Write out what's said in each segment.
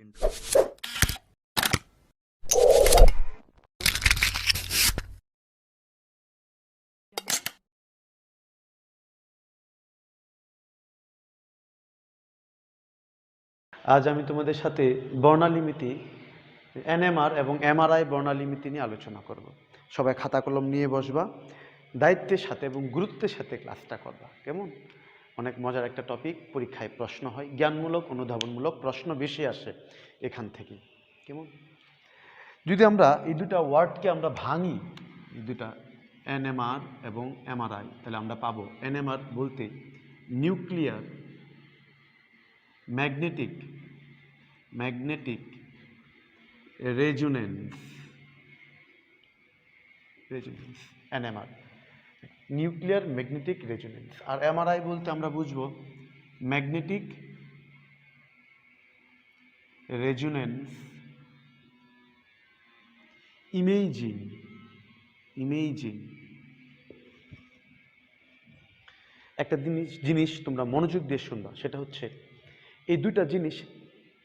পর্যন্ত। আজ আমি তোমাদের সাথে বর্ণালিমিতি, এনএমআর এবং এমআরআই বর্ণালিমিতি নিয়ে আলোচনা করব। সবাই খাতা কলম নিয়ে বসবা, দায়িত্বের সাথে এবং গুরুত্বের সাথে ক্লাসটা করবা। কেমন? অনেক মজার একটা টপিক, পরীক্ষায় প্রশ্ন হয়, জ্ঞানমূলক অনুধাবনমূলক প্রশ্ন বেশি আসে এখান থেকে। কেমন? যদি আমরা এই দুটা ওয়ার্ডকে আমরা ভাঙি, এই দুটা এনএমআর এবং এমআরআই, তাহলে আমরা পাবো এনএমআর বলতে nuclear magnetic resonance, NMR, nuclear magnetic resonance. আর এমআরআই বলতে আমরা বুঝবো ম্যাগনেটিক রেজোনেন্স ইমেজিং। একটা জিনিস তোমরা মনোযোগ দিয়ে শুনবা, সেটা হচ্ছে এই দুইটা জিনিস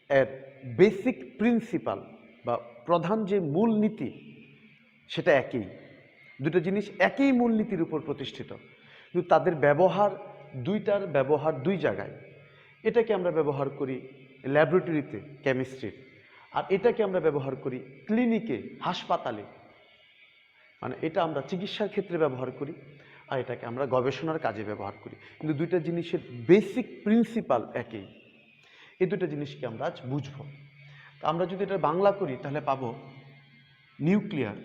এর বেসিক প্রিন্সিপাল বা প্রধান যে মূলনীতি সেটা একই। দুটো জিনিস একই মূলনীতির উপর প্রতিষ্ঠিত, কিন্তু তাদের ব্যবহার, দুইটার ব্যবহার দুই জায়গায়। এটাকে আমরা ব্যবহার করি ল্যাবরেটরিতে কেমিস্ট্রির, আর এটাকে আমরা ব্যবহার করি ক্লিনিকে, হাসপাতালে। মানে এটা আমরা চিকিৎসার ক্ষেত্রে ব্যবহার করি, আর এটাকে আমরা গবেষণার কাজে ব্যবহার করি, কিন্তু দুইটা জিনিসের বেসিক প্রিন্সিপাল একই। এই দুটো জিনিসকে আমরা আজ বুঝব। তা আমরা যদি এটা বাংলা করি তাহলে পাবো নিউক্লিয়ার।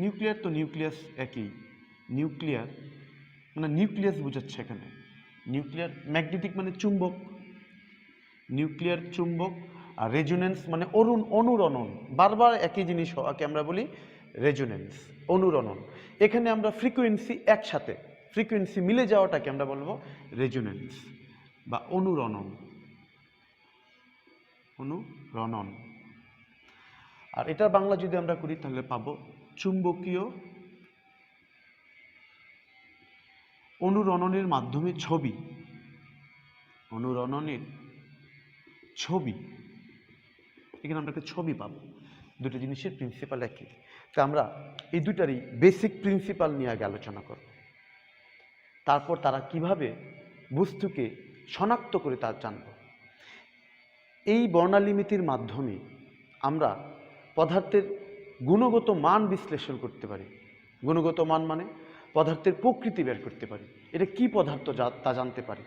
নিউক্লিয়ার তো নিউক্লিয়াস একই। নিউক্লিয়ার মানে নিউক্লিয়াস বোঝাচ্ছে এখানে। নিউক্লিয়ার ম্যাগনেটিক মানে চুম্বক, নিউক্লিয়ার চুম্বক। আর রেজোনেন্স মানে অনুরণন, বারবার একই জিনিস হওয়াকে আমরা বলি রেজোনেন্স, অনুরণন। এখানে আমরা ফ্রিকোয়েন্সি একসাথে, ফ্রিকোয়েন্সি মিলে যাওয়াটাকে আমরা বলবো রেজোনেন্স বা অনুরণন। আর এটা বাংলা যদি আমরা করি তাহলে পাবো চুম্বকীয় অনুরণনের মাধ্যমে ছবি, অনুরণনের ছবি। এখানে আমরা একটা ছবি পাবো। দুটো জিনিসের প্রিন্সিপাল একই। তা আমরা এই দুটারই বেসিক প্রিন্সিপাল নিয়ে আগে আলোচনা করব, তারপর তারা কিভাবে বস্তুকে শনাক্ত করে তা জানব। এই বর্ণালিমিতির মাধ্যমে আমরা পদার্থের গুণগত মান বিশ্লেষণ করতে পারি। গুণগত মান মানে পদার্থের প্রকৃতি বের করতে পারি, এটা কি পদার্থ তা জানতে পারি।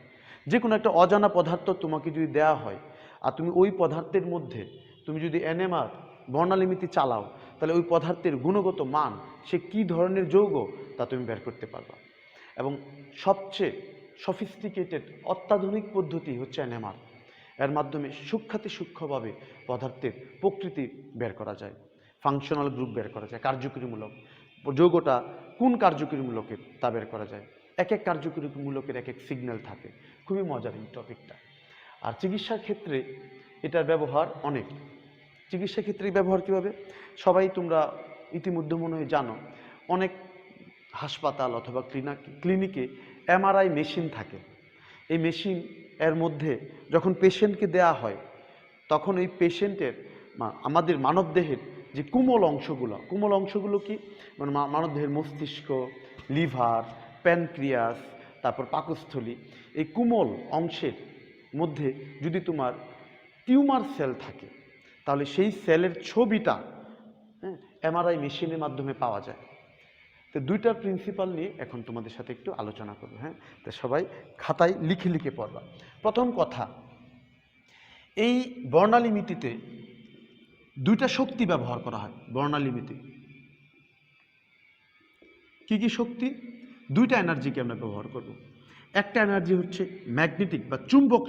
যে কোনো একটা অজানা পদার্থ তোমাকে যদি দেয়া হয়, আর তুমি ওই পদার্থের মধ্যে তুমি যদি এনএমআর বর্ণালিমিতি চালাও, তাহলে ওই পদার্থের গুণগত মান, সে কি ধরনের যৌগ, তা তুমি বের করতে পারবা। এবং সবচেয়ে সফিস্টিকেটেড অত্যাধুনিক পদ্ধতি হচ্ছে এনএমআর। এর মাধ্যমে সূক্ষ্মভাবে পদার্থের প্রকৃতি বের করা যায়, ফাংশনাল গ্রুপ বের করা যায়, কার্যকরীমূলক যৌগটা কোন কার্যকরীমূলকের তা বের করা যায়। এক এক কার্যকরীমূলকের এক এক সিগন্যাল থাকে। খুবই মজার এই টপিকটা। আর চিকিৎসার ক্ষেত্রে এটার ব্যবহার অনেক। চিকিৎসা ক্ষেত্রে ব্যবহার কীভাবে, সবাই তোমরা ইতিমধ্যে মনে হয় জানো, অনেক হাসপাতাল অথবা ক্লিনিকে এমআরআই মেশিন থাকে। এই মেশিন এর মধ্যে যখন পেশেন্টকে দেয়া হয়, তখন এই পেশেন্টের আমাদের মানবদেহের যে কোমল অংশগুলো কি, মানে মানবদেহের মস্তিষ্ক, লিভার, প্যানক্রিয়াস, তারপর পাকস্থলী, এই কোমল অংশের মধ্যে যদি তোমার টিউমার সেল থাকে, তাহলে সেই সেলের ছবিটা এমআরআই মেশিনের মাধ্যমে পাওয়া যায়। তো দুইটার প্রিন্সিপাল নিয়ে এখন তোমাদের সাথে একটু আলোচনা করবো। হ্যাঁ, তো সবাই খাতায় লিখে পড়বা। প্রথম কথা, এই বর্ণালিমিতিতে দুইটা শক্তি ব্যবহার করা হয়। বর্ণালিমিতি কি কি শক্তি? দুইটা এনার্জিকে আমরা ব্যবহার করব। একটা এনার্জি হচ্ছে ম্যাগনেটিক বা চুম্বক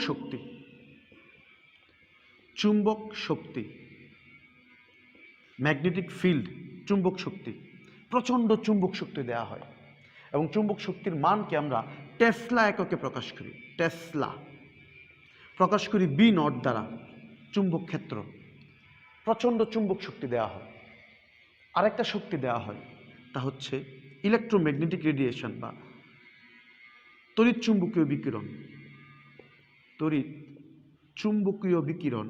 শক্তি, ম্যাগনেটিক ফিল্ড, চুম্বক শক্তি, প্রচণ্ড চুম্বক শক্তি দেওয়া হয়। এবং চুম্বক শক্তির মানকে আমরা টেসলা এককে প্রকাশ করি বি নট দ্বারা। চুম্বক ক্ষেত্র, প্রচণ্ড চুম্বক শক্তি দেওয়া হয়। আরেকটা শক্তি দেওয়া হয়, তা হচ্ছে ইলেকট্রোম্যাগনেটিক রেডিয়েশন বা তড়িৎ চুম্বকীয় বিকিরণ।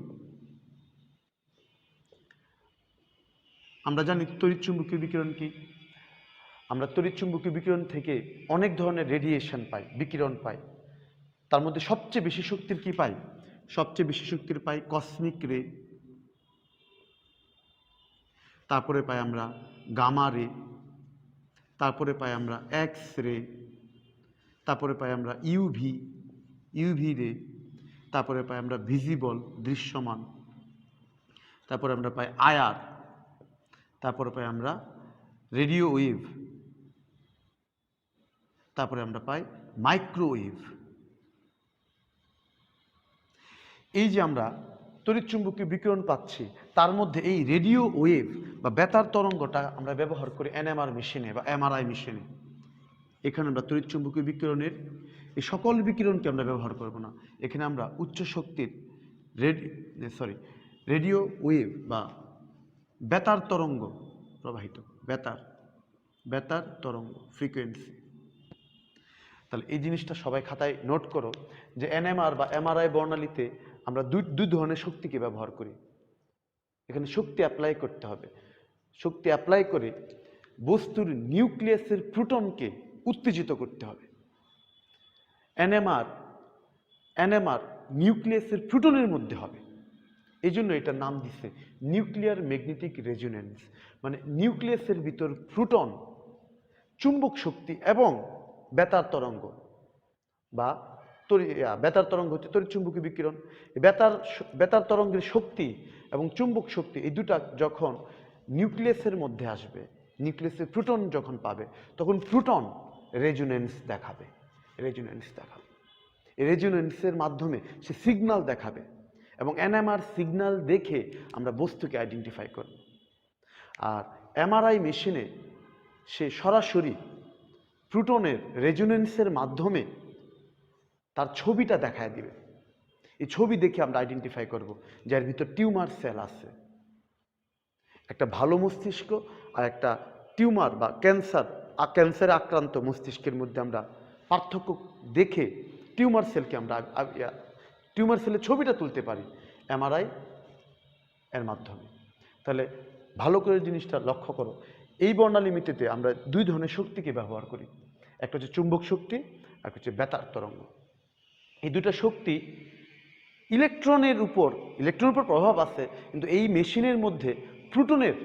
আমরা জানি তড়িৎচুম্বকীয় বিকিরণ কি? আমরা তড়িৎচুম্বকীয় বিকিরণ থেকে অনেক ধরনের রেডিয়েশন পাই, বিকিরণ পাই। তার মধ্যে সবচেয়ে বেশি শক্তির কি পাই? সবচেয়ে বেশি শক্তির পাই কসমিক রে, তারপরে পাই আমরা গামা রে, তারপরে পাই আমরা এক্স রে, তারপরে পাই আমরা ইউভি রে, তারপরে পাই আমরা ভিজিবল দৃশ্যমান, তারপরে আমরা পাই আয়ার, তারপরে পাই আমরা রেডিও ওয়েভ, তারপরে আমরা পাই মাইক্রোওয়েভ। এই যে আমরা তড়িৎচুম্বকীয় বিকিরণ পাচ্ছি, তার মধ্যে এই রেডিও ওয়েভ বা বেতার তরঙ্গটা আমরা ব্যবহার করি এনএমআর মেশিনে বা এমআরআই মেশিনে। এখানে আমরা তড়িৎচুম্বকীয় বিকিরণের এই সকল বিকিরণকে আমরা ব্যবহার করব না। এখানে আমরা উচ্চ শক্তির রেডিও ওয়েভ বা বেতার তরঙ্গ প্রবাহিত, বেতার তরঙ্গ ফ্রিকোয়েন্সি। তাহলে এই জিনিসটা সবাই খাতায় নোট করো যে এনএমআর বা এমআরআই বর্ণালীতে আমরা দুই ধরনের শক্তিকে ব্যবহার করি। এখানে শক্তি অ্যাপ্লাই করতে হবে। শক্তি অ্যাপ্লাই করে বস্তুর নিউক্লিয়াসের প্রোটনকে উত্তেজিত করতে হবে। এনএমআর নিউক্লিয়াসের প্রোটনের মধ্যে হবে, এই জন্য এটার নাম দিছে নিউক্লিয়ার ম্যাগনেটিক রেজোনেন্স। মানে নিউক্লিয়াসের ভিতর প্রোটন, চুম্বক শক্তি এবং বেতার তরঙ্গ বা বেতার তরঙ্গ হচ্ছে তড়িৎচুম্বকীয় বিকিরণ। বেতার তরঙ্গের শক্তি এবং চুম্বক শক্তি এই দুটা যখন নিউক্লিয়াসের মধ্যে আসবে, নিউক্লিয়াসের প্রোটন যখন পাবে, তখন প্রোটন রেজোনেন্স দেখাবে। এই রেজোনেন্সের মাধ্যমে সে সিগন্যাল দেখাবে এবং এনএমআর সিগন্যাল দেখে আমরা বস্তুকে আইডেন্টিফাই করব। আর এমআরআই মেশিনে সে সরাসরি প্রোটনের রেজোনেন্সের মাধ্যমে তার ছবিটা দেখায় দিবে। এই ছবি দেখে আমরা আইডেন্টিফাই করব যার ভিতর টিউমার সেল আছে। একটা ভালো মস্তিষ্ক আর একটা টিউমার বা ক্যান্সারে আক্রান্ত মস্তিষ্কের মধ্যে আমরা পার্থক্য দেখে টিউমার সেলের ছবিটা তুলতে পারি এমআরআই এর মাধ্যমে। তাহলে ভালো করে জিনিসটা লক্ষ্য করো, এই বর্ণালীমিতিতে আমরা দুই ধরনের শক্তিকে ব্যবহার করি। একটা হচ্ছে চুম্বক শক্তি, আর হচ্ছে বেতার তরঙ্গ। এই দুটা শক্তি ইলেকট্রনের উপর প্রভাব আছে, কিন্তু এই মেশিনের মধ্যে প্রোটনের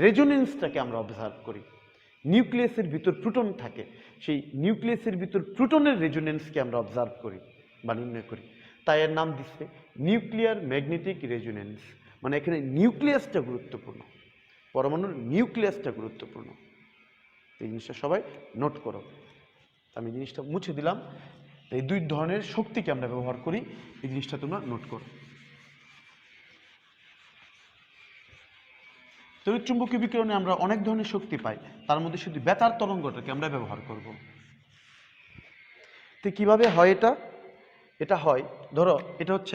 রেজোনেন্সটাকে আমরা অবজার্ভ করি। নিউক্লিয়াসের ভিতর প্রোটন থাকে, সেই নিউক্লিয়াসের ভিতর প্রোটনের রেজোনেন্সকে আমরা অবজার্ভ করি বা নির্ণয় করি। তাই এর নাম দিচ্ছে নিউক্লিয়ার ম্যাগনেটিক রেজোনেন্স। মানে এখানে নিউক্লিয়াসটা গুরুত্বপূর্ণ, পরমাণুর নিউক্লিয়াসটা গুরুত্বপূর্ণ। এই জিনিসটা সবাই নোট করো। আমি জিনিসটা মুছে দিলাম। এই দুই ধরনের শক্তিকে আমরা ব্যবহার করি, এই জিনিসটা তোমরা নোট করো। তড়িৎচুম্বকীয় বিকিরণে আমরা অনেক ধরনের শক্তি পাই, তার মধ্যে শুধু বেতার তরঙ্গটাকে আমরা ব্যবহার করব। তো কিভাবে হয় এটা? এটা হয়, ধরো এটা হচ্ছে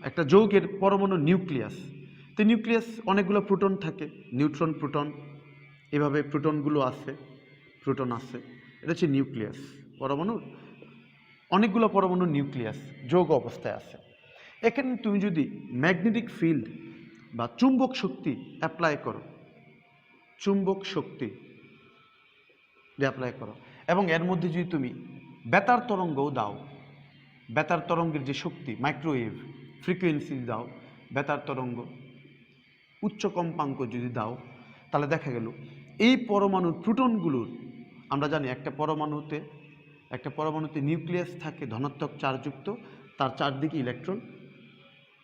একটা যৌগের পরমাণু নিউক্লিয়াস। তো নিউক্লিয়াস অনেকগুলো প্রোটন থাকে, নিউট্রন, প্রোটন, এভাবে প্রোটন আছে। এটা হচ্ছে নিউক্লিয়াস। পরমাণুর অনেকগুলো পরমাণু নিউক্লিয়াস যৌগ অবস্থায় আছে। এখানে তুমি যদি ম্যাগনেটিক ফিল্ড বা চুম্বক শক্তি অ্যাপ্লাই করো, এবং এর মধ্যে যদি তুমি বেতার তরঙ্গও দাও, বেতার তরঙ্গের যে শক্তি মাইক্রোওয়েভ ফ্রিকোয়েন্সি দাও, বেতার তরঙ্গ উচ্চ কম্পাঙ্ক যদি দাও, তাহলে দেখা গেল এই পরমাণুর প্রোটনগুলোর, আমরা জানি একটা পরমাণুতে নিউক্লিয়াস থাকে ধনাত্মক চার্জযুক্ত, তার চারদিকে electron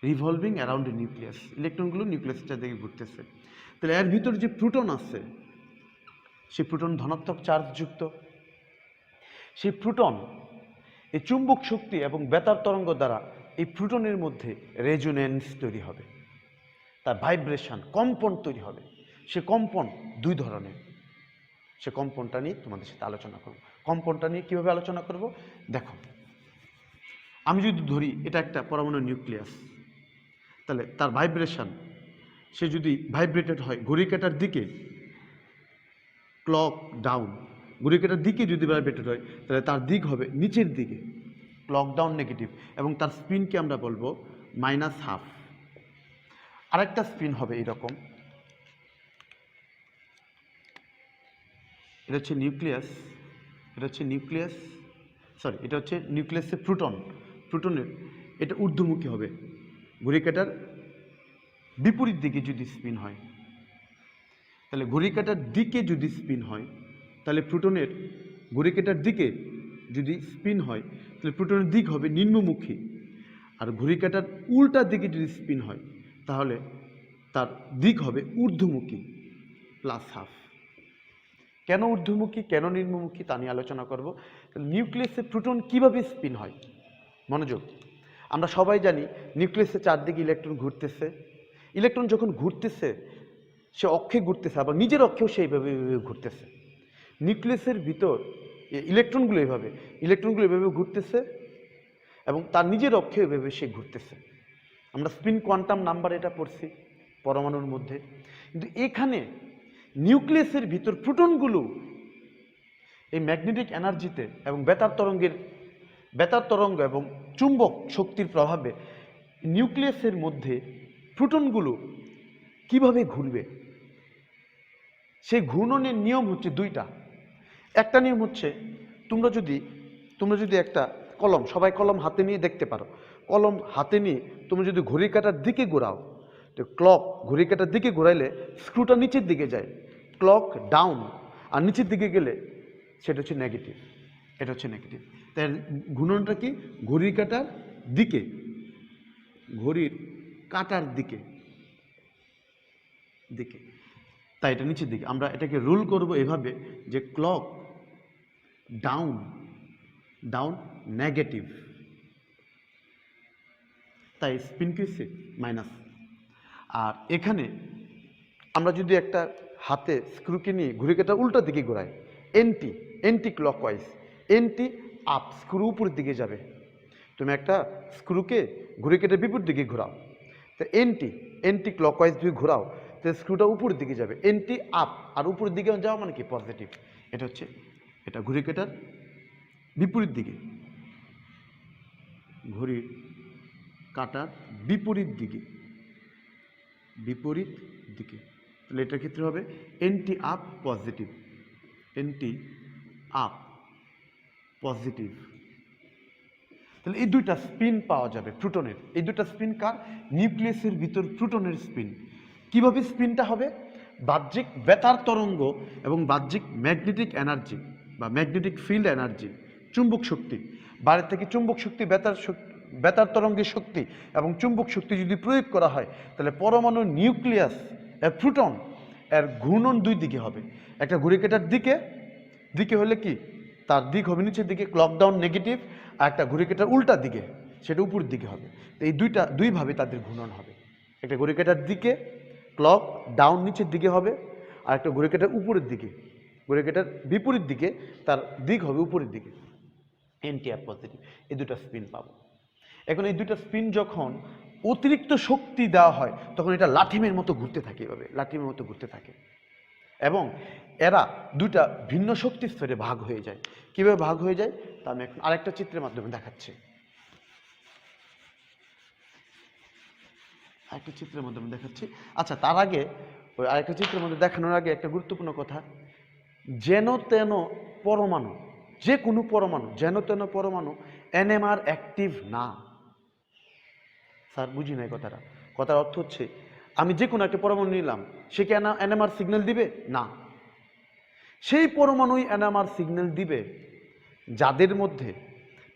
revolving around a nucleus, ইলেকট্রনগুলো নিউক্লিয়াসের চারদিকে ঘুরতেছে। তাহলে এর ভিতর যে প্রোটন আছে, সেই প্রোটন ধনাত্মক চার্জযুক্ত। সেই প্রোটন এই চুম্বক শক্তি এবং বেতার তরঙ্গ দ্বারা এই প্রোটনের মধ্যে রেজোনেন্স তৈরি হবে, তার ভাইব্রেশন, কম্পন তৈরি হবে। সে কম্পন দুই ধরনের। সে কম্পনটা নিয়ে তোমাদের সাথে আলোচনা করব। কম্পনটা নিয়ে কীভাবে আলোচনা করব দেখো। আমি যদি ধরি এটা একটা পরমাণু নিউক্লিয়াস, তাহলে তার ভাইব্রেশন, সে যদি ভাইব্রেটেড হয় ঘড়ি কাঁটার দিকে, ক্লক ডাউন, ঘড়ি কাঁটার দিকে যদি ভাইব্রেটেড হয়, তাহলে তার দিক হবে নিচের দিকে, ক্লক ডাউন নেগেটিভ, এবং তার স্পিনকে আমরা বলবো -12। আরেকটা স্পিন হবে এরকম, এটা হচ্ছে নিউক্লিয়াস, এটা হচ্ছে নিউক্লিয়াস, সরি এটা হচ্ছে নিউক্লিয়াসের প্রোটন, প্রোটনের এটা ঊর্ধ্বমুখী হবে, ঘড়ির কাঁটার বিপরীত দিকে যদি স্পিন হয়, তাহলে ঘড়ির কাঁটার দিকে যদি স্পিন হয়, তাহলে প্রোটনের ঘড়ির কাঁটার দিকে যদি স্পিন হয়, তাহলে প্রোটনের দিক হবে নিম্নমুখী, আর ঘড়ির কাঁটার উল্টা দিকে যদি স্পিন হয়, তাহলে তার দিক হবে ঊর্ধ্বমুখী প্লাস হাফ। কেন ঊর্ধ্বমুখী, কেন নিম্নমুখী তা নিয়ে আলোচনা করব। নিউক্লিয়াসে প্রোটন কিভাবে স্পিন হয়, মনোযোগ। আমরা সবাই জানি নিউক্লিয়াসের চারদিকে ইলেকট্রন ঘুরতেছে, ইলেকট্রন যখন ঘুরতেছে সে অক্ষে ঘুরতেছে, আবার নিজের অক্ষেও সেইভাবে ঘুরতেছে। নিউক্লিয়াসের ভিতর ইলেকট্রনগুলো এভাবে ঘুরতেছে এবং তার নিজের অক্ষে এভাবে সে ঘুরতেছে। আমরা স্পিন কোয়ান্টাম নাম্বার এটা পড়ছি পরমাণুর মধ্যে, কিন্তু এখানে নিউক্লিয়াসের ভিতর প্রোটনগুলো এই ম্যাগনেটিক এনার্জিতে এবং বেতার তরঙ্গ এবং চুম্বক শক্তির প্রভাবে নিউক্লিয়াসের মধ্যে প্রোটনগুলো কিভাবে ঘুরবে, সেই ঘূর্ণনের নিয়ম হচ্ছে দুইটা। একটা নিয়ম হচ্ছে তোমরা যদি একটা কলম, সবাই কলম হাতে নিয়ে দেখতে পারো, কলম হাতে নিয়ে তুমি যদি ঘড়ির কাঁটার দিকে ঘোরাও, তো ক্লক ঘড়ির কাঁটার দিকে ঘোরাইলে স্ক্রুটা নিচের দিকে যায়, ক্লক ডাউন আর নিচের দিকে গেলে সেটা হচ্ছে নেগেটিভ, এটা হচ্ছে নেগেটিভ। তাই ঘূর্ণনটা কি, ঘড়ির কাঁটার দিকে, ঘড়ির কাঁটার দিকে দিকে, তাই এটা নিচের দিকে। আমরা এটাকে রুল করব এভাবে যে ক্লক ডাউন ডাউন নেগেটিভ, তাই স্পিন কি হচ্ছে মাইনাস। আর এখানে আমরা যদি একটা হাতে স্ক্রুকে নিয়ে ঘুরে কাঁটা উল্টা দিকে ঘোরাই, anti clockwise, anti up, screw উপরের দিকে যাবে। তুমি একটা স্ক্রুকে ঘুরে কেটে বিপরীত দিকে ঘোরাও, তো এন্টি ক্লকওয়াইজ যদি ঘোরাও, তো স্ক্রুটা উপরের দিকে যাবে, এন্টি আপ, আর উপরের দিকে যাওয়া মানে কি পজিটিভ। এটা হচ্ছে এটা ঘুরে কাঁটার বিপরীত দিকে, ঘড়ির কাঁটার বিপরীত দিকে, তাহলে এটার ক্ষেত্রে হবে anti up positive, anti up positive. তাহলে এই দুইটা স্পিন পাওয়া যাবে প্রোটনের, এই দুইটা স্পিন কার, নিউক্লিয়াসের ভিতর প্রোটনের স্পিন। কিভাবে স্পিনটা হবে, বাহ্যিক বেতার তরঙ্গ এবং বাহ্যিক ম্যাগনেটিক এনার্জি বা ম্যাগনেটিক ফিল্ড এনার্জি, চুম্বক শক্তি, বাইরে থেকে চুম্বক শক্তি, বেতার তরঙ্গের শক্তি এবং চুম্বক শক্তি যদি প্রয়োগ করা হয়, তাহলে পরমাণু নিউক্লিয়াস এর প্রোটন এর ঘূর্ণন দুই দিকে হবে। একটা ঘুরে কাঁটার দিকে হলে কি, তার দিক হবে নিচের দিকে, ক্লক ডাউন নেগেটিভ, আর একটা ঘুরে কাঁটার উল্টা দিকে সেটা উপরের দিকে হবে। তো এই দুইভাবে তাদের ঘূর্ণন হবে। একটা ঘুরে কাঁটার দিকে ক্লক ডাউন নিচের দিকে হবে, আর একটা ঘুরে কাঁটার উপরের দিকে, ঘুরে কাঁটার বিপরীত দিকে তার দিক হবে উপরের দিকে, এন্টি আর পজিটিভ। এই দুটো স্পিন পাবো। এখন এই দুটো স্পিন যখন অতিরিক্ত শক্তি দেওয়া হয়, তখন এটা লাঠিমের মতো ঘুরতে থাকে, এভাবে লাঠিমের মতো ঘুরতে থাকে এবং এরা দুটা ভিন্ন শক্তি স্তরে ভাগ হয়ে যায়। কিভাবে ভাগ হয়ে যায় তা আমি এখন আরেকটা চিত্রের মাধ্যমে দেখাচ্ছি। আচ্ছা, তার আগে ওই আরেকটা চিত্রের মধ্যে দেখানোর আগে একটা গুরুত্বপূর্ণ কথা, যেন তেন পরমাণু, যে কোনো পরমাণু, যেন তেন পরমাণু এনএমআর অ্যাক্টিভ না। স্যার বুঝি নাই কথার অর্থ হচ্ছে, আমি যে কোনো একটা পরমাণু নিলাম, সে কি এনএমআর সিগন্যাল দিবে না। সেই পরমাণুই এনএমআর সিগন্যাল দিবে যাদের মধ্যে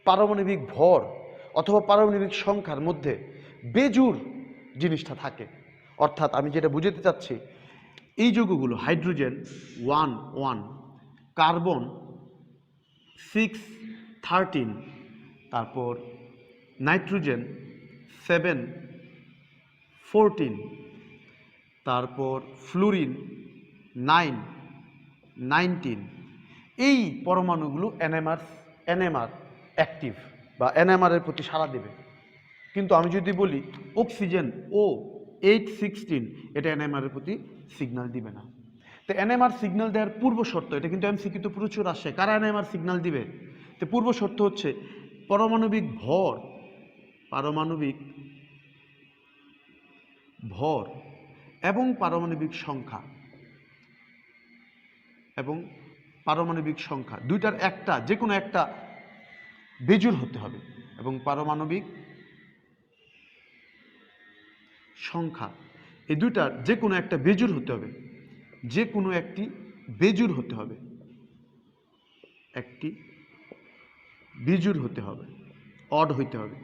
পারমাণবিক ভর অথবা পারমাণবিক সংখ্যার মধ্যে বেজোড় জিনিসটা থাকে। অর্থাৎ আমি যেটা বুঝাতে চাচ্ছি, এই যৌগগুলো হাইড্রোজেন 1 কার্বন 6 13, তারপর নাইট্রোজেন 7 14, তারপর ফ্লুরিন 9 19, এই পরমাণুগুলো এনএমআর অ্যাক্টিভ বা এনএমআর এর প্রতি সাড়া দেবে। কিন্তু আমি যদি বলি অক্সিজেন O816, এটা এনএমআর এর প্রতি সিগন্যাল দিবে না। তো এনএমআর সিগন্যাল দেওয়ার পূর্ব শর্ত, এটা কিন্তু এমসিকিউতে প্রচুর আসে, কারা এনএমআর সিগন্যাল দিবে। তো পূর্ব শর্ত হচ্ছে পারমাণবিক ভর এবং পারমাণবিক সংখ্যা এবং পারমাণবিক সংখ্যা দুইটার একটা যে কোনো একটা বেজোড় হতে হবে, এবং পারমাণবিক সংখ্যা এই দুইটার যে কোনো একটা বেজোড় হতে হবে, যে কোনো একটি বেজোড় হতে হবে, একটি বেজোড় হতে হবে, অড হইতে হবে।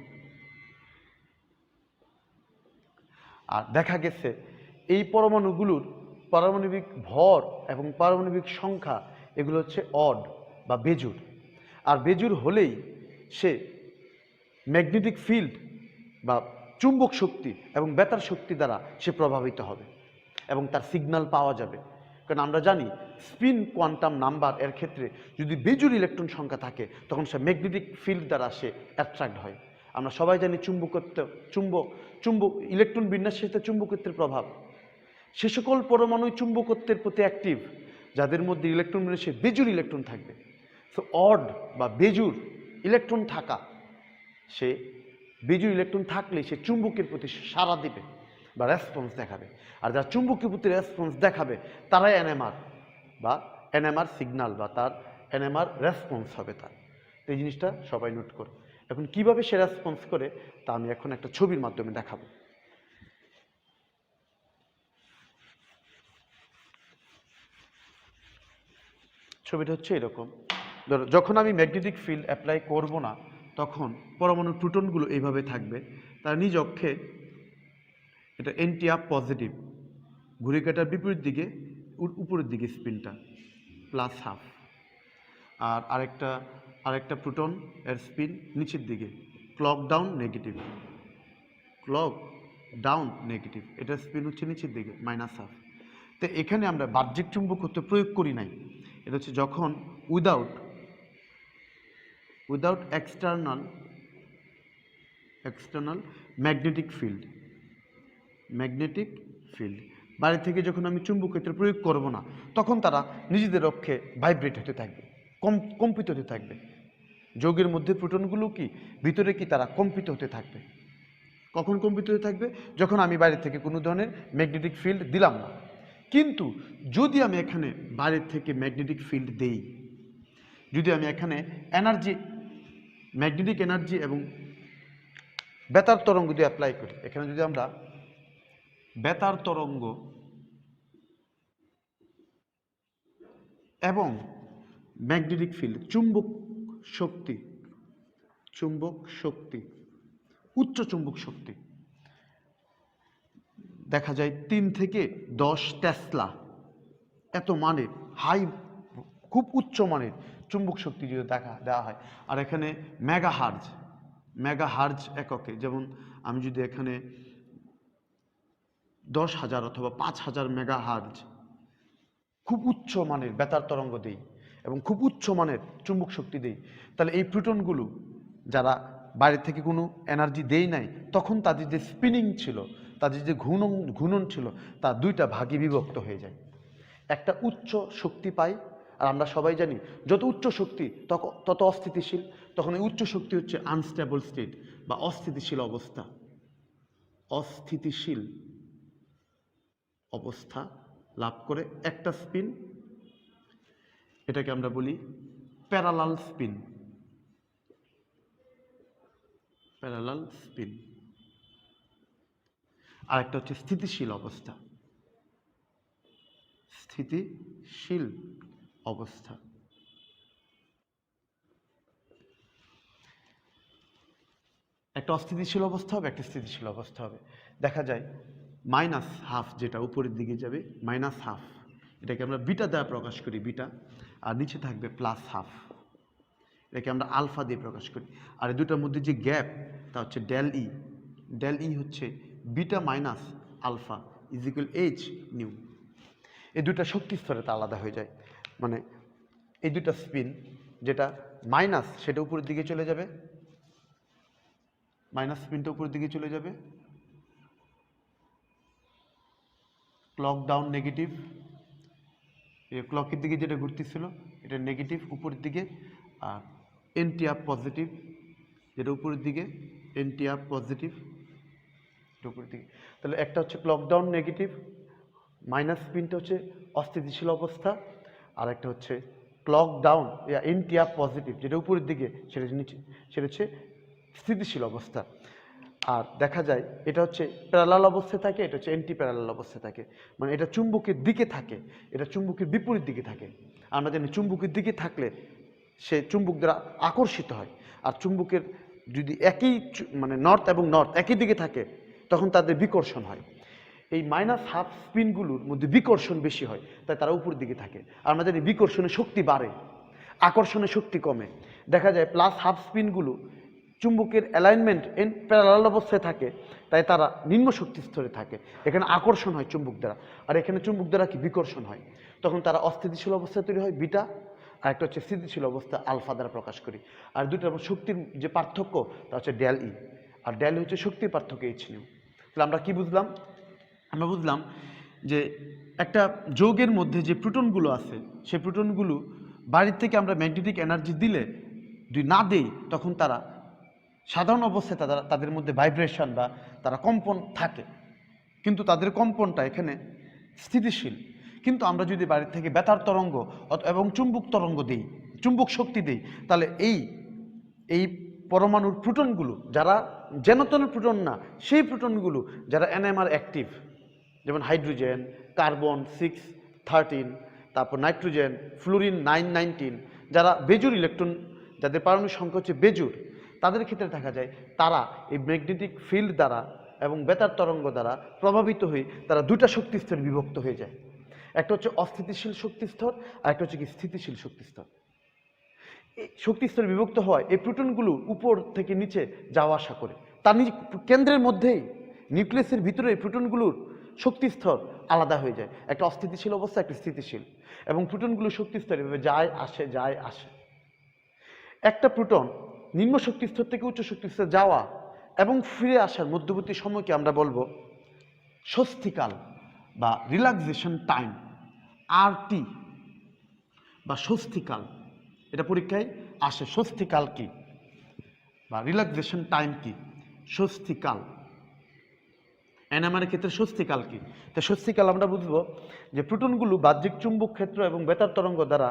আর দেখা গেছে এই পরমাণুগুলোর পারমাণবিক ভর এবং পারমাণবিক সংখ্যা এগুলো হচ্ছে অড বা বেজোড়। আর বেজোড় হলেই সে ম্যাগনেটিক ফিল্ড বা চুম্বক শক্তি এবং বেতার শক্তি দ্বারা সে প্রভাবিত হবে এবং তার সিগন্যাল পাওয়া যাবে। কারণ আমরা জানি স্পিন কোয়ান্টাম নাম্বার এর ক্ষেত্রে যদি বেজোড় ইলেকট্রন সংখ্যা থাকে তখন সে ম্যাগনেটিক ফিল্ড দ্বারা সে অ্যাট্রাক্ট হয়। আমরা সবাই জানি চুম্বক ইলেকট্রন বিন্যাসের সাথে চুম্বকত্বের প্রভাব। সে সকল পরমাণু চুম্বকত্বের প্রতি অ্যাক্টিভ যাদের মধ্যে ইলেকট্রন বিন্যাসে বেজোড় ইলেকট্রন থাকবে। সো অড বা বেজোড় ইলেকট্রন থাকা, সে বেজোড় ইলেকট্রন থাকলে সে চুম্বকের প্রতি সাড়া দিবে বা রেসপন্স দেখাবে। আর যারা চুম্বকের প্রতি রেসপন্স দেখাবে তারাই এনএমআর সিগন্যাল বা তার এনএমআর রেসপন্স হবে তার। তো এই জিনিসটা সবাই নোট করো। এখন কিভাবে সে রেসপন্স করে তা আমি এখন একটা ছবির মাধ্যমে দেখাবো। ছবিটা হচ্ছে এরকম। ধরো যখন আমি ম্যাগনেটিক ফিল্ড অ্যাপ্লাই করব না তখন পরমাণু প্রোটনগুলো এইভাবে থাকবে, তার নিজ অক্ষে এটা এন্টি আপ পজিটিভ, ঘুরে কাটার বিপরীত দিকে উপরের দিকে স্পিনটা প্লাস হাফ। আর আরেকটা প্রোটন এর স্পিন নিচের দিকে clock down negative, clock down negative, এটার স্পিন হচ্ছে নিচের দিকে মাইনাস হাফ। তো এখানে আমরা বাহ্যিক চুম্বকত্ব প্রয়োগ করি নাই, এটা হচ্ছে যখন উইদাউট এক্সটার্নাল ম্যাগনেটিক ফিল্ড বাইরে থেকে যখন আমি চুম্বকত্ব প্রয়োগ করব না তখন তারা নিজেদের অক্ষে ভাইব্রেট হতে থাকবে, কম্পিত হতে থাকবে। যৌগের মধ্যে প্রোটনগুলো কি ভিতরে কি তারা কম্পিত হতে থাকবে। কখন কম্পিত হতে থাকবে? যখন আমি বাইরে থেকে কোনো ধরনের ম্যাগনেটিক ফিল্ড দিলাম না। কিন্তু যদি আমি এখানে বাইরের থেকে ম্যাগনেটিক ফিল্ড দেই, যদি আমি এখানে ম্যাগনেটিক এনার্জি এবং বেতার তরঙ্গ দিয়ে অ্যাপ্লাই করি, এখানে যদি আমরা বেতার তরঙ্গ এবং ম্যাগনেটিক ফিল্ড চুম্বক শক্তি উচ্চ চুম্বক শক্তি দেখা যায় 3 থেকে 10 টেসলা এত মানের খুব উচ্চ মানের চুম্বক শক্তি যদি দেওয়া হয়। আর এখানে মেগাহার্জ এককে, যেমন আমি যদি এখানে 10,000 অথবা 5,000 মেগাহার্জ খুব উচ্চ মানের বেতার তরঙ্গ দেই এবং খুব উচ্চ মানের চুম্বক শক্তি দেই, তাহলে এই প্রোটনগুলো যারা বাইরে থেকে কোনো এনার্জি দেই নাই তখন তাদের যে স্পিনিং ছিল, তাদের যে ঘূর্ণন ছিল তা দুইটা ভাগে বিভক্ত হয়ে যায়। একটা উচ্চ শক্তি পাই, আর আমরা সবাই জানি যত উচ্চ শক্তি তত অস্থিতিশীল। তখন এই উচ্চ শক্তি হচ্ছে আনস্টেবল স্টেট বা অস্থিতিশীল অবস্থা লাভ করে একটা স্পিন, এটাকে আমরা বলি প্যারালাল স্পিন। আর একটা হচ্ছে স্থিতিশীল অবস্থা। একটা অস্থিতিশীল অবস্থা হবে, একটা স্থিতিশীল অবস্থা হবে। দেখা যায় মাইনাস হাফ যেটা উপরের দিকে যাবে, মাইনাস হাফ, এটাকে আমরা বিটা দ্বারা প্রকাশ করি, বিটা। আর নিচে থাকবে প্লাস হাফ, এটাকে আমরা আলফা দিয়ে প্রকাশ করি। আর এই দুটার মধ্যে যে গ্যাপ তা হচ্ছে ডেল ই হচ্ছে beta minus alpha is equal H nu. এই দুটা শক্তি স্তরে তা আলাদা হয়ে যায়। মানে এই দুটা স্পিন, যেটা মাইনাস সেটা উপরের দিকে চলে যাবে, মাইনাস স্পিনটা উপরের দিকে চলে যাবে, ক্লক ডাউন নেগেটিভ, ক্লকের দিকে যেটা ঘুরতেছিল এটা নেগেটিভ উপরের দিকে, আর এন্টি আপ পজিটিভ যেটা উপরের দিকে, এন্টি আপ পজিটিভ এটা উপরের দিকে। তাহলে একটা হচ্ছে ক্লক ডাউন নেগেটিভ, মাইনাস স্পিনটা হচ্ছে অস্থিতিশীল অবস্থা, আর একটা হচ্ছে ক্লক ডাউন এনটিআর পজিটিভ, যেটা উপরের দিকে সেটা নিচে, সেটা হচ্ছে স্থিতিশীল অবস্থা। আর দেখা যায় এটা হচ্ছে প্যারালাল অবস্থায় থাকে, এটা হচ্ছে অ্যান্টি প্যারালাল অবস্থায় থাকে, মানে এটা চুম্বকের দিকে থাকে, এটা চুম্বকের বিপরীত দিকে থাকে। আমরা জানি চুম্বকের দিকে থাকলে সে চুম্বক দ্বারা আকর্ষিত হয়, আর চুম্বকের যদি একই মানে নর্থ এবং নর্থ একই দিকে থাকে তখন তাদের বিকর্ষণ হয়। এই মাইনাস হাফ স্পিনগুলোর মধ্যে বিকর্ষণ বেশি হয়, তাই তারা উপর দিকে থাকে। আর আমরা জানি বিকর্ষণের শক্তি বাড়ে, আকর্ষণের শক্তি কমে। দেখা যায় প্লাস হাফ স্পিনগুলো চুম্বকের অ্যালাইনমেন্ট প্যারালাল অবস্থায় থাকে, তাই তারা নিম্ন শক্তি স্তরে থাকে, এখানে আকর্ষণ হয় চুম্বক দ্বারা, আর এখানে চুম্বক দ্বারা কি বিকর্ষণ হয়, তখন তারা অস্থিতিশীল অবস্থায় তৈরি হয় বিটা, আর একটা হচ্ছে স্থিতিশীল অবস্থা আলফা দ্বারা প্রকাশ করি। আর দুটোর শক্তির যে পার্থক্য তা হচ্ছে ডেল ই, আর ডেল হচ্ছে শক্তির পার্থক্য এইচ নিউ। তাহলে আমরা কি বুঝলাম? আমরা বুঝলাম যে একটা যৌগের মধ্যে যে প্রোটনগুলো আছে, সেই প্রোটনগুলো বাইরের থেকে আমরা ম্যাগনেটিক এনার্জি দিলে যদি না দেই, তখন তারা সাধারণ অবস্থায় তাদের মধ্যে ভাইব্রেশন বা তারা কম্পন থাকে, কিন্তু তাদের কম্পনটা এখানে স্থিতিশীল। কিন্তু আমরা যদি বাইরের থেকে বেতার তরঙ্গ এবং চুম্বক তরঙ্গ দিই, চুম্বক শক্তি দিই, তাহলে এই পরমাণুর প্রোটনগুলো যারা জেনতনের প্রোটন না, সেই প্রোটনগুলো যারা এনএমআর অ্যাক্টিভ, যেমন হাইড্রোজেন, কার্বন 613, তারপর নাইট্রোজেন, ফ্লোরিন 919, যারা বেজুর ইলেকট্রন, যাদের পারমাণবিক সংখ্যা হচ্ছে বেজুর, তাদের ক্ষেত্রে দেখা যায় তারা এই ম্যাগনেটিক ফিল্ড দ্বারা এবং বেতার তরঙ্গ দ্বারা প্রভাবিত হয়ে তারা দুটা শক্তিস্তরে বিভক্ত হয়ে যায়। একটা হচ্ছে অস্থিতিশীল শক্তিস্তর, আর একটা হচ্ছে কি স্থিতিশীল শক্তিস্তর। এই শক্তিস্তরে বিভক্ত হয় এই প্রোটনগুলো উপর থেকে নিচে যাওয়া আসা করে, তার কেন্দ্রের মধ্যেই নিউক্লিয়াসের ভিতরে এই প্রোটনগুলোর শক্তিস্তর আলাদা হয়ে যায়, একটা অস্থিতিশীল অবস্থা, একটা স্থিতিশীল, এবং প্রোটনগুলোর শক্তিস্তর এভাবে যায় আসে যায় আসে। একটা প্রোটন নিম্ন শক্তিস্তর থেকে উচ্চ শক্তিস্তর যাওয়া এবং ফিরে আসার মধ্যবর্তী সময়কে আমরা বলবো স্বস্তিকাল বা রিল্যাক্সেশন টাইম, আরটি বা স্বস্তিকাল। এটা পরীক্ষায় আসে, স্বস্তিকাল কি বা রিল্যাক্সেশন টাইম কি, স্বস্তিকাল। এনএমআর ক্ষেত্রে স্বস্তিকাল কি? তো স্বস্তিকাল আমরা বুঝবো যে প্রোটনগুলো বাহ্যিক চুম্বক ক্ষেত্র এবং বেতার তরঙ্গ দ্বারা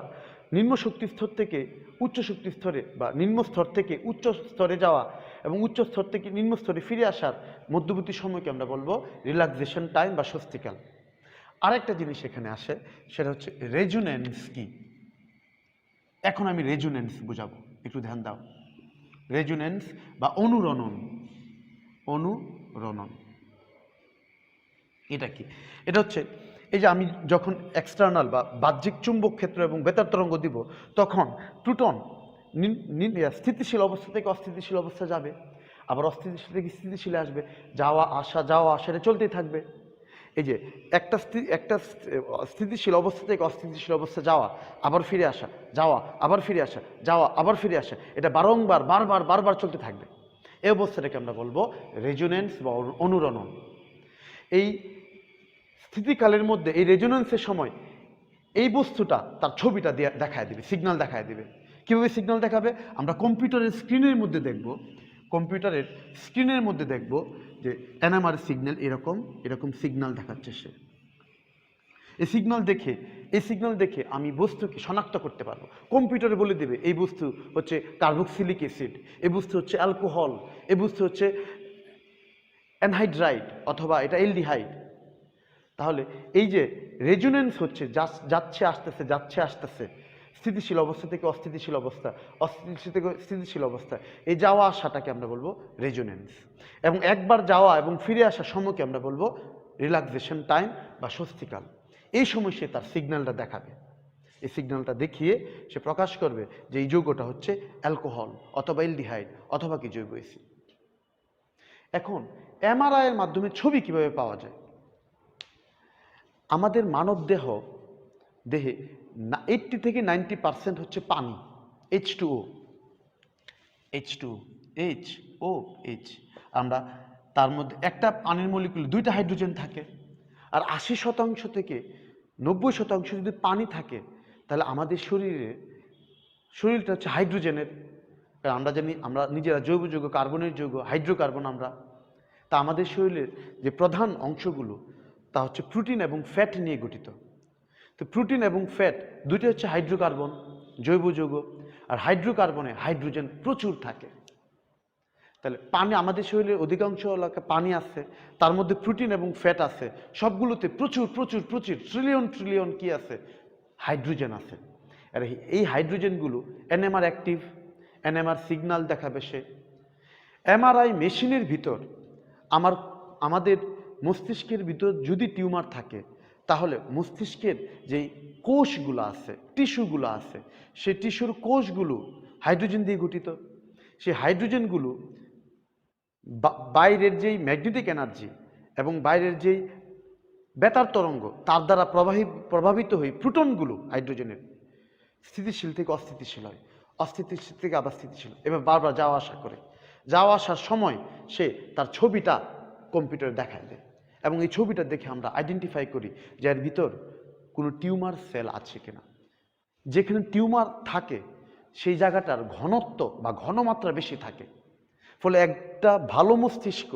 নিম্ন শক্তি স্তর থেকে উচ্চ শক্তি স্তরে বা নিম্ন স্তর থেকে উচ্চ স্তরে যাওয়া এবং উচ্চ স্তর থেকে নিম্ন স্তরে ফিরে আসার মধ্যবর্তী সময়কে আমরা বলবো রিল্যাক্সেশন টাইম বা স্বস্তিকাল। আরেকটা জিনিস এখানে আসে, সেটা হচ্ছে রেজোনেন্স কি। এখন আমি রেজোনেন্স বুঝাবো, একটু ধ্যান দাও। রেজোনেন্স বা অনুরণন। অনুরণন এটা কি? এটা হচ্ছে এই যে আমি যখন এক্সটার্নাল বা বাহ্যিক চুম্বক ক্ষেত্র এবং বেতার তরঙ্গ দিব, তখন প্রোটন স্থিতিশীল অবস্থা থেকে অস্থিতিশীল অবস্থা যাবে, আবার অস্থিতিশীল থেকে স্থিতিশীলে আসবে, যাওয়া আসা এটা চলতেই থাকবে। এই যে একটা স্থিতিশীল অবস্থা থেকে অস্থিতিশীল অবস্থা যাওয়া, আবার ফিরে আসা, যাওয়া আবার ফিরে আসা, যাওয়া আবার ফিরে আসা, এটা বারবার চলতে থাকবে। এই অবস্থাটাকে আমরা বলবো রেজোনেন্স বা অনুরণন। এই স্থিতিকালের মধ্যে এই রেজোনেন্সের সময় এই বস্তুটা তার ছবিটা দেখায় দিবে, সিগন্যাল দেখায় দিবে। কীভাবে সিগন্যাল দেখাবে? আমরা কম্পিউটারের স্ক্রিনের মধ্যে দেখব, কম্পিউটারের স্ক্রিনের মধ্যে দেখব যে এনএমআর সিগন্যাল এরকম সিগন্যাল দেখাচ্ছে সে। এই সিগন্যাল দেখে আমি বস্তুকে শনাক্ত করতে পারবো। কম্পিউটারে বলে দেবে এই বস্তু হচ্ছে কার্বক্সিলিক অ্যাসিড, এই বস্তু হচ্ছে অ্যালকোহল, এই বস্তু হচ্ছে অ্যানহাইড্রাইড অথবা এটা এলডিহাইড। তাহলে এই যে রেজোনেন্স হচ্ছে যাচ্ছে আসতেছে স্থিতিশীল অবস্থা থেকে অস্থিতিশীল অবস্থা, অস্থিতিশীল থেকে স্থিতিশীল অবস্থা, এই যাওয়া আসাটাকে আমরা বলবো রেজোনেন্স। এবং একবার যাওয়া এবং ফিরে আসার সময়কে আমরা বলবো রিল্যাক্সেশন টাইম বা স্বস্তিকাল। এই সময় সে তার সিগন্যালটা দেখাবে, এই সিগন্যালটা দেখিয়ে সে প্রকাশ করবে যে এই যৌগটা হচ্ছে অ্যালকোহল অথবা এলডিহাইড অথবা কি জৈব অ্যাসিড। এখন এমআরআই এর মাধ্যমে ছবি কিভাবে পাওয়া যায়? আমাদের মানব দেহে 80 থেকে 90% হচ্ছে পানি, H2O, আমরা তার মধ্যে একটা পানির মলিকুল 2টা হাইড্রোজেন থাকে, আর 80% থেকে 90% যদি পানি থাকে, তাহলে আমাদের শরীরটা হচ্ছে হাইড্রোজেনের। কারণ আমরা জানি আমরা নিজেরা জৈব যৌগ, কার্বনের যৌগ, হাইড্রোকার্বন আমরা। তা আমাদের শরীরের যে প্রধান অংশগুলো তা হচ্ছে প্রোটিন এবং ফ্যাট নিয়ে গঠিত। তো প্রোটিন এবং ফ্যাট দুইটা হচ্ছে হাইড্রোকার্বন, জৈব যৌগ, আর হাইড্রোকার্বনে হাইড্রোজেন প্রচুর থাকে। তাহলে পানি, আমাদের শরীরের অধিকাংশ এলাকায় পানি আছে, তার মধ্যে প্রোটিন এবং ফ্যাট আছে, সবগুলোতে প্রচুর প্রচুর প্রচুর ট্রিলিয়ন ট্রিলিয়ন কি আছে, হাইড্রোজেন আছে। আর এই হাইড্রোজেনগুলো এনএমআর অ্যাক্টিভ, এনএমআর সিগন্যাল দেখাবে সে। এমআরআই মেশিনের ভিতর আমাদের মস্তিষ্কের ভিতর যদি টিউমার থাকে, তাহলে মস্তিষ্কের যেই কোষগুলো আছে, টিস্যুগুলো আছে, সেই টিস্যুর কোষগুলো হাইড্রোজেন দিয়ে গঠিত। সেই হাইড্রোজেনগুলো বাইরের যেই ম্যাগনেটিক এনার্জি এবং বাইরের যেই বেতার তরঙ্গ, তার দ্বারা প্রভাবিত হয়ে প্রোটনগুলো হাইড্রোজেনের স্থিতিশীল থেকে অস্থিতিশীল হয়, অস্থিতিশীল থেকে আবার স্থিতিশীল, এবার বারবার যাওয়া আসা করে। যাওয়া আসার সময় সে তার ছবিটা কম্পিউটারে দেখায় দেয়, এবং এই ছবিটা দেখে আমরা আইডেন্টিফাই করি যে এর ভিতর কোনো টিউমার সেল আছে কিনা। যেখানে টিউমার থাকে সেই জায়গাটার ঘনত্ব বা ঘনমাত্রা বেশি থাকে, ফলে একটা ভালো মস্তিষ্ক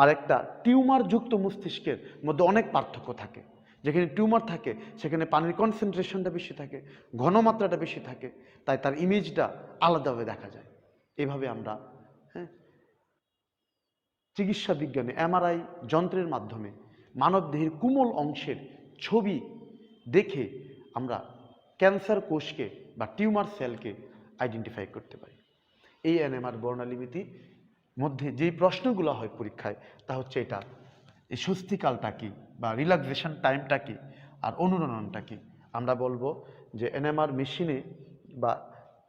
আর একটা টিউমারযুক্ত মস্তিষ্কের মধ্যে অনেক পার্থক্য থাকে। যেখানে টিউমার থাকে সেখানে পানির কনসেন্ট্রেশনটা বেশি থাকে, ঘনমাত্রাটা বেশি থাকে, তাই তার ইমেজটা আলাদাভাবে দেখা যায়। এভাবে আমরা চিকিৎসা বিজ্ঞানে এমআরআই যন্ত্রের মাধ্যমে মানবদেহের কোমল অংশের ছবি দেখে আমরা ক্যান্সার কোষকে বা টিউমার সেলকে আইডেন্টিফাই করতে পারি। এই এনএমআর বর্ণালিমিতি মধ্যে যেই প্রশ্নগুলো হয় পরীক্ষায়, তা হচ্ছে এটা, এই স্বস্তিকালটা কি বা রিল্যাক্সেশন টাইমটা কি আর অনুরণনটা কি। আমরা বলবো যে এনএমআর মেশিনে বা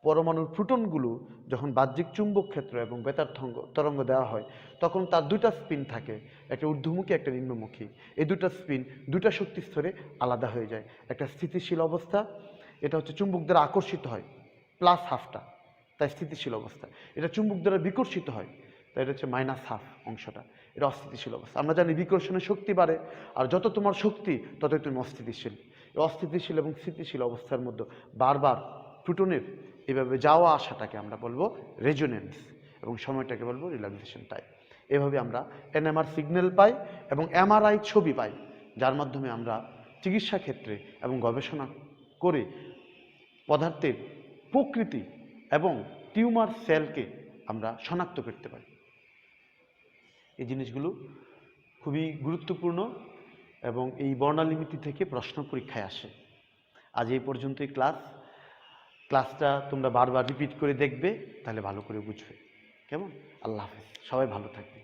পরমাণুর প্রোটনগুলো যখন বাহ্যিক চুম্বক ক্ষেত্র এবং বেতার তরঙ্গ দেওয়া হয়, তখন তার দুইটা স্পিন থাকে, একটা ঊর্ধ্বমুখী একটা নিম্নমুখী। এই দুটা স্পিন দুটা শক্তি স্তরে আলাদা হয়ে যায়। একটা স্থিতিশীল অবস্থা, এটা হচ্ছে চুম্বক দ্বারা আকর্ষিত হয়, প্লাস হাফটা, তাই স্থিতিশীল অবস্থা। এটা চুম্বক দ্বারা বিকর্ষিত হয়, তাই এটা হচ্ছে মাইনাস হাফ অংশটা, এটা অস্থিতিশীল অবস্থা। আমরা জানি বিকর্ষণের শক্তি বাড়ে, আর যত তোমার শক্তি ততই তুমি অস্থিতিশীল। অস্থিতিশীল এবং স্থিতিশীল অবস্থার মধ্যে বারবার প্রোটনের এভাবে যাওয়া আসাটাকে আমরা বলবো রেজোনেন্স, এবং সময়টাকে বলবো রিল্যাক্সেশন টাইম। এভাবে আমরা এনএমআর সিগন্যাল পাই এবং এমআরআই ছবি পাই, যার মাধ্যমে আমরা চিকিৎসা ক্ষেত্রে এবং গবেষণা করে পদার্থের প্রকৃতি এবং টিউমার সেলকে আমরা শনাক্ত করতে পারি। এই জিনিসগুলো খুবই গুরুত্বপূর্ণ এবং এই বর্ণালিমিতি থেকে প্রশ্ন পরীক্ষায় আসে। আজ এই পর্যন্তই ক্লাসটা তোমরা বারবার রিপিট করে দেখবে, তাহলে ভালো করে বুঝবে। কেমন? আল্লাহ হাফেজ, সবাই ভালো থাকবে।